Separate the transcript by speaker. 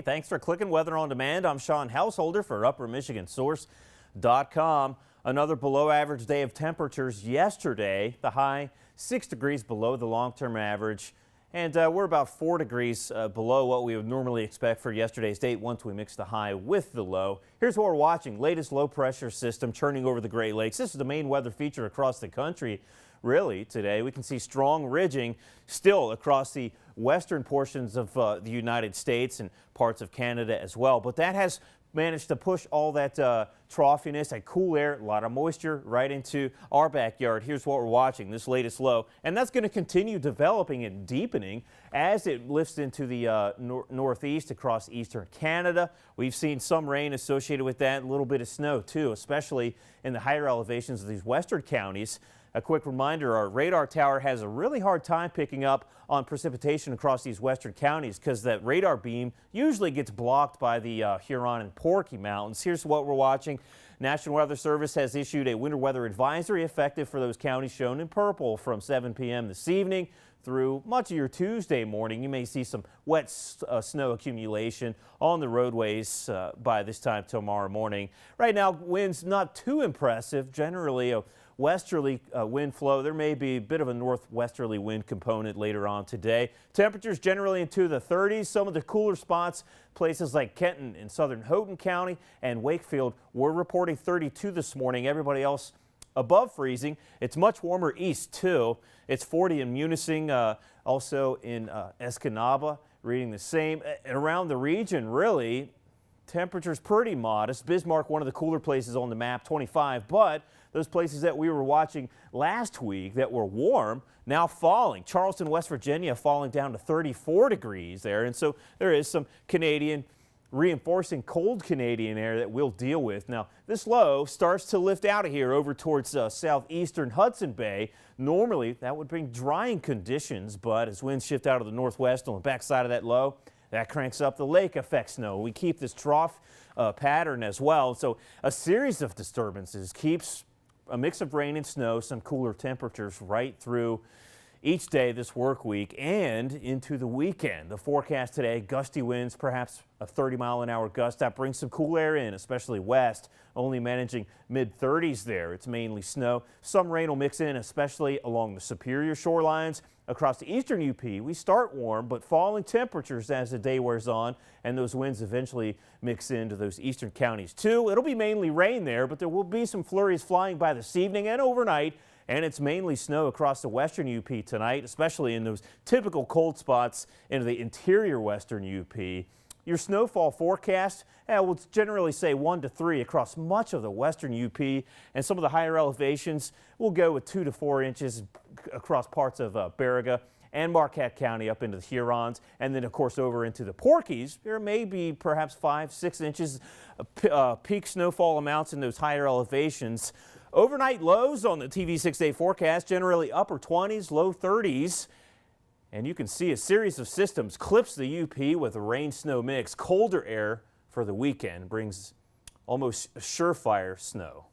Speaker 1: Hey, thanks for clicking Weather on Demand. I'm Sean Householder for UpperMichiganSource.com. Another below average day of temperatures yesterday. The high 6 degrees below the long-term average. And we're about 4 degrees below what we would normally expect for yesterday's date once we mix the high with the low. Here's what we're watching. Latest low pressure system churning over the Great Lakes. This is the main weather feature across the country. Really, today we can see strong ridging still across the western portions of the United States and parts of Canada as well. But that has managed to push all that troughiness, that cool air, a lot of moisture right into our backyard. Here's what we're watching, this latest low. And that's going to continue developing and deepening as it lifts into the northeast across eastern Canada. We've seen some rain associated with that, a little bit of snow too, especially in the higher elevations of these western counties. A quick reminder, our radar tower has a really hard time picking up on precipitation across these western counties because that radar beam usually gets blocked by the Huron and Porky Mountains. Here's what we're watching. National Weather Service has issued a winter weather advisory effective for those counties shown in purple from 7 p.m. this evening through much of your Tuesday morning. You may see some wet snow accumulation on the roadways by this time tomorrow morning. Right now, winds not too impressive. Generally a westerly wind flow. There may be a bit of a northwesterly wind component later on today. Temperatures generally into the 30s. Some of the cooler spots, places like Kenton in southern Houghton County and Wakefield, we're reporting 32 this morning. Everybody else above freezing. It's much warmer east too. It's 40 in Munising, also in Escanaba, reading the same. Around the region, really, temperatures pretty modest. Bismarck, one of the cooler places on the map, 25, but those places that we were watching last week that were warm now falling. Charleston, West Virginia, falling down to 34 degrees there. And so there is some Canadian reinforcing cold Canadian air that we'll deal with. Now, this low starts to lift out of here over towards southeastern Hudson Bay. Normally, that would bring drying conditions, but as winds shift out of the northwest on the backside of that low, that cranks up the lake effect snow. We keep this trough pattern as well. So a series of disturbances keeps a mix of rain and snow, some cooler temperatures right through each day this work week and into the weekend. The forecast today, gusty winds, perhaps a 30-mile-an-hour gust. That brings some cool air in, especially west, only managing mid-30s there. It's mainly snow. Some rain will mix in, especially along the Superior shorelines. Across the eastern UP, we start warm, but falling temperatures as the day wears on, and those winds eventually mix into those eastern counties too. It'll be mainly rain there, but there will be some flurries flying by this evening and overnight. And it's mainly snow across the western UP tonight, especially in those typical cold spots into the interior western UP. Your snowfall forecast, we'll generally say 1 to 3 across much of the western UP, and some of the higher elevations will go with 2 to 4 inches across parts of Baraga and Marquette County up into the Hurons, and then of course over into the Porkies. There may be perhaps 5-6 inches peak snowfall amounts in those higher elevations. Overnight lows on the TV 6-day forecast, generally upper 20s, low 30s. And you can see a series of systems clips the UP with a rain-snow mix. Colder air for the weekend brings almost surefire snow.